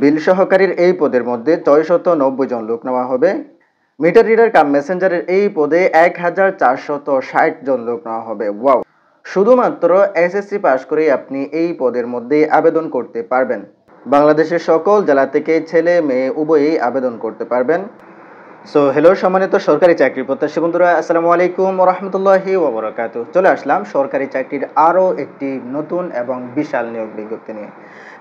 বিল সহকারীর এই পদের মধ্যে ৬৯০ জন লোক নেওয়া হবে। মিটার রিডার কাম মেসেঞ্জারের এই পদে ১,৪৬০ জন লোক নেওয়া হবে। ওয়াও! শুধুমাত্র এসএসসি পাস করেই আপনি এই পদের মধ্যে আবেদন করতে পারবেন। বাংলাদেশের সকল জেলা থেকে ছেলে মেয়ে উভয়েই আবেদন করতে পারবেন। সো হ্যালো সম্মানিত সরকারি চাকরি প্রত্যাশী বন্ধুরা, আসসালামু আলাইকুম ওয়া রাহমাতুল্লাহি ওয়া বারাকাতুহু। চলে আসলাম সরকারি চাকরির আরও একটি নতুন এবং বিশাল নিয়োগ বিজ্ঞপ্তি নিয়ে।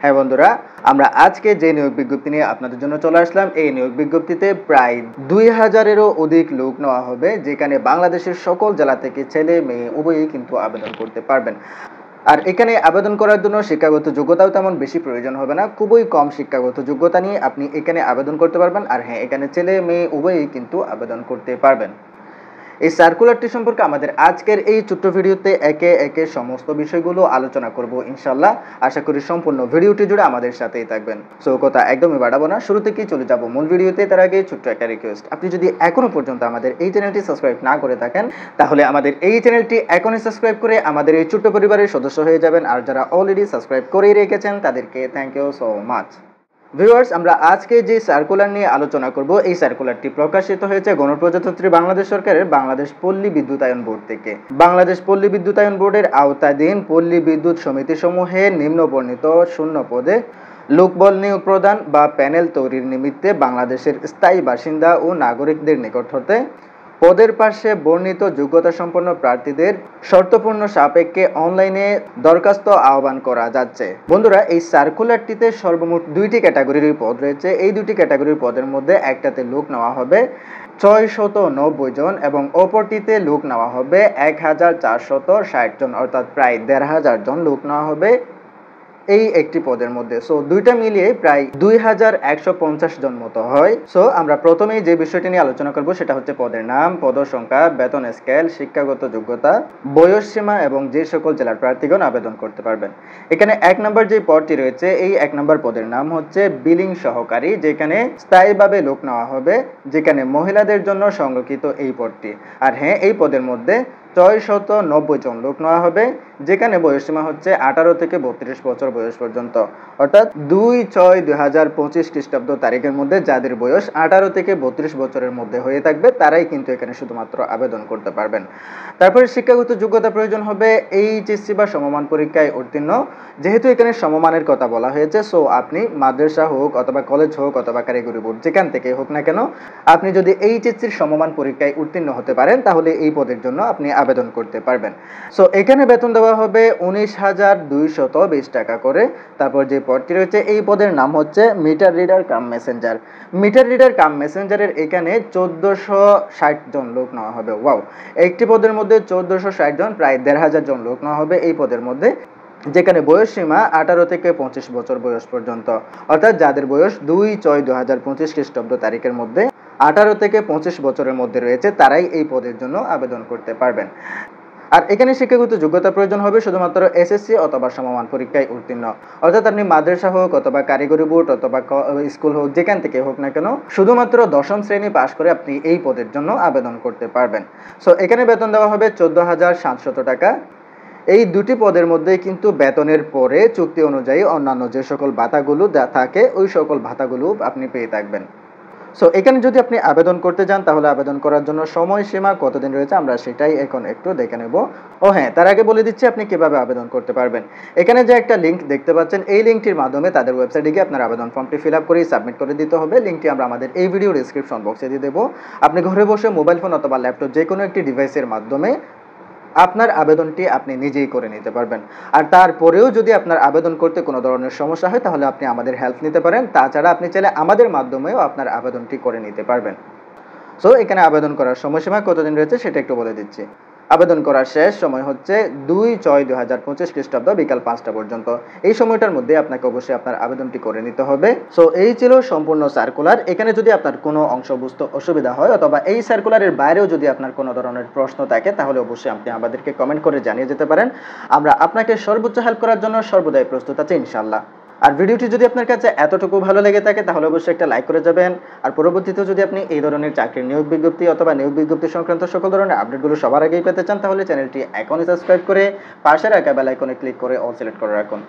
হ্যাঁ বন্ধুরা, আমরা আজকে যে নিয়োগ বিজ্ঞপ্তি নিয়ে আপনাদের জন্য চলে আসলাম, এই নিয়োগ বিজ্ঞপ্তিতে প্রায় ২,০০০-এরও অধিক লোক নেওয়া হবে, যেখানে বাংলাদেশের সকল জেলা থেকে ছেলে মেয়ে উভয়ই কিন্তু আবেদন করতে পারবেন। আর এখানে আবেদন করার জন্য শিক্ষাগত যোগ্যতাও তেমন বেশি প্রয়োজন হবে না, খুবই কম শিক্ষাগত যোগ্যতা নিয়ে আপনি এখানে আবেদন করতে পারবেন। আর হ্যাঁ, এখানে ছেলে মেয়ে উভয়ই কিন্তু আবেদন করতে পারবেন। এই সার্কুলারটি সম্পর্কে আমাদের আজকের এই ছোট্ট ভিডিওতে একে একে সমস্ত বিষয়গুলো আলোচনা করব ইনশাল্লাহ। আশা করি সম্পূর্ণ ভিডিওটি জুড়ে আমাদের সাথেই থাকবেন। সো কথা একদমই বাড়াবো না, শুরু থেকেই চলে যাব মূল ভিডিওতে। তার আগে ছোট্ট একটা রিকোয়েস্ট, আপনি যদি এখনো পর্যন্ত আমাদের এই চ্যানেলটি সাবস্ক্রাইব না করে থাকেন, তাহলে আমাদের এই চ্যানেলটি এখনই সাবস্ক্রাইব করে আমাদের এই ছোট্ট পরিবারের সদস্য হয়ে যাবেন। আর যারা অলরেডি সাবস্ক্রাইব করেই রেখেছেন তাদেরকে thank you so much. Viewers, আমরা আজকে যে সার্কুলার নিয়ে আলোচনা করব, এই সার্কুলারটি প্রকাশিত হয়েছে গণপ্রজাতন্ত্রী বাংলাদেশ সরকারের বাংলাদেশ পল্লী বিদ্যুতায়ন বোর্ড থেকে। বাংলাদেশ পল্লী বিদ্যুতায়ন বোর্ডের আওতাধীন পল্লী বিদ্যুৎ সমিতিসমূহে নিম্নবর্ণিত শূন্য পদে লোকবল নিয়োগ প্রদান বা প্যানেল তৈরির নিমিত্তে বাংলাদেশের স্থায়ী বাসিন্দা ও নাগরিকদের নিকট হতে পদের পাশে বর্ণিত যোগ্যতা সম্পন্ন প্রার্থীদের শর্তপূর্ণ সাপেক্ষে অনলাইনে দরখাস্ত আহ্বান করা যাচ্ছে। বন্ধুরা, এই সার্কুলারটিতে সর্বমোট ২টি ক্যাটাগরির পদ রয়েছে। এই ২টি ক্যাটাগরির পদের মধ্যে একটাতে লোক নেওয়া হবে ৬৯০ জন এবং অপরটিতে লোক নেওয়া হবে ১,৪৬০ জন, অর্থাৎ প্রায় ১,৫০০ জন লোক নেওয়া হবে এই একটি পদের মধ্যে। সো দুইটা মিলিয়ে প্রায় ২,১৫০ জন মতো হয়। সো আমরা প্রথমেই যে বিষয়টি নিয়ে আলোচনা করব সেটা হচ্ছে পদের নাম, পদ সংখ্যা, বেতন স্কেল, শিক্ষাগত যোগ্যতা, বয়স সীমা এবং যে সকল জেলার প্রার্থীগণ আবেদন করতে পারবেন। এখানে ১ নম্বর যে পদটি রয়েছে, এই ১ নম্বর পদের নাম হচ্ছে বিলিং সহকারী, যেখানে স্থায়ীভাবে লোক নেওয়া হবে, যেখানে মহিলাদের জন্য সংরক্ষিত এই পদটি। আর হ্যাঁ, এই পদের মধ্যে ৬৯০ জন লোক নেওয়া হবে, যেখানে বয়সসীমা হচ্ছে ১৮ থেকে ৩২ বছর বয়স পর্যন্ত, অর্থাৎ ২/৬/২০২৫ খ্রিস্টাব্দ তারিখের মধ্যে যাদের বয়স ১৮ থেকে ৩২ বছরের মধ্যে হয়ে থাকবে তারাই কিন্তু এখানে শুধুমাত্র আবেদন করতে পারবেন। তারপরে শিক্ষাগত যোগ্যতা প্রয়োজন হবে এইচএসসি বা সমমান পরীক্ষায় উত্তীর্ণ। যেহেতু এখানে সমমানের কথা বলা হয়েছে, সো আপনি মাদ্রাসা হোক অথবা কলেজ হোক অথবা কারিগরি বোর্ড যেখান থেকে হোক না কেন, আপনি যদি এইচএসসির সমমান পরীক্ষায় উত্তীর্ণ হতে পারেন তাহলে এই পদের জন্য আপনি আবেদন করতে পারবেন। সো এখানে বেতন দেওয়া হবে ১৯,২২০ টাকা করে। তারপর যে পদটি রয়েছে, এই পদের নাম হচ্ছে meter reader cum messenger. Meter reader cum মেসেঞ্জারের এখানে ১৪৬০ জন লোক নেওয়া হবে। ওয়াও! একটি পদের মধ্যে ১৪৬০ জন, প্রায় ১,৫০০ জন লোক নেওয়া হবে এই পদের মধ্যে, যেখানে বয়স সীমা ১৮ থেকে ২৫ বছর বয়স পর্যন্ত, অর্থাৎ যাদের বয়স ২/৬/২০২৫ খ্রিস্টাব্দ তারিখের মধ্যে ১৮ থেকে ২৫ বছরের মধ্যে রয়েছে তারাই এই পদের জন্য আবেদন করতে পারবেন। আর এখানে শিক্ষাগত যোগ্যতা প্রয়োজন হবে শুধুমাত্র এসএসসি অথবা সমমান পরীক্ষায় উত্তীর্ণ, অর্থাৎ আপনি মাদ্রাসা হোক অথবা কারিগরি বোর্ড অথবা স্কুল হোক যেখান থেকে হোক না কেন, শুধুমাত্র ১০ম শ্রেণী পাশ করে আপনি এই পদের জন্য আবেদন করতে পারবেন। সো এখানে বেতন দেওয়া হবে ১৪,৭০০ টাকা। এই দুটি পদের মধ্যে কিন্তু বেতনের পরে চুক্তি অনুযায়ী অন্যান্য যে সকল ভাতাগুলো থাকে ওই সকল ভাতাগুলো আপনি পেয়ে থাকবেন। সো এখানে যদি আপনি আবেদন করতে যান তাহলে আবেদন করার জন্য সময়সীমা কতদিন রয়েছে আমরা সেটাই এখন একটু দেখে নেব। ও হ্যাঁ, তার আগে বলে দিচ্ছি আপনি কিভাবে আবেদন করতে পারবেন। এখানে যে একটা লিঙ্ক দেখতে পাচ্ছেন, এই লিঙ্কটির মাধ্যমে তাদের ওয়েবসাইটে গিয়ে আপনার আবেদন ফর্মটি ফিল আপ করে সাবমিট করে দিতে হবে। লিঙ্কটি আমরা আমাদের এই ভিডিও ডেসক্রিপশন বক্সে দিয়ে দেবো। আপনি ঘরে বসে মোবাইল ফোন অথবা ল্যাপটপ যে কোনো একটি ডিভাইসের মাধ্যমে আপনার আবেদনটি আপনি নিজেই করে নিতে পারবেন। আর তারপরেও যদি আপনার আবেদন করতে কোনো ধরনের সমস্যা হয় তাহলে আপনি আমাদের হেল্প নিতে পারেন। তাছাড়া আপনি চাইলে আমাদের মাধ্যমেও আপনার আবেদনটি করে নিতে পারবেন। সো এখানে আবেদন করার সময়সীমা কতদিন রয়েছে সেটা একটু বলে দিচ্ছি। আবেদন করার শেষ সময় হচ্ছে ২/৬/২০২৫ খ্রিস্টাব্দ বিকাল ৫টা পর্যন্ত। এই সময়টার মধ্যে আপনাকে অবশ্যই আপনার আবেদনটি করে নিতে হবে। সো এই ছিল সম্পূর্ণ সার্কুলার। এখানে যদি আপনার কোনো অংশ বুঝতে অসুবিধা হয় অথবা এই সার্কুলারের বাইরেও যদি আপনার কোনো ধরনের প্রশ্ন থাকে তাহলে অবশ্যই আপনি আমাদেরকে কমেন্ট করে জানিয়ে যেতে পারেন। আমরা আপনাকে সর্বোচ্চ হেল্প করার জন্য সর্বদাই প্রস্তুত আছি ইনশাল্লাহ। আর ভিডিওটি যদি আপনার কাছে এতটুকু ভালো লেগে থাকে তাহলে অবশ্যই একটা লাইক করে যাবেন। আর পরবর্তীতে যদি আপনি এই ধরনের চাকরির নিয়োগ বিজ্ঞপ্তি অথবা নিয়োগ বিজ্ঞপ্তি সংক্রান্ত সকল ধরনের আপডেটগুলো সবার আগেই পেতে চান তাহলে চ্যানেলটি এখনই সাবস্ক্রাইব করে পাশে রাখা বেল আইকনে ক্লিক করে অল সিলেক্ট করে রাখুন।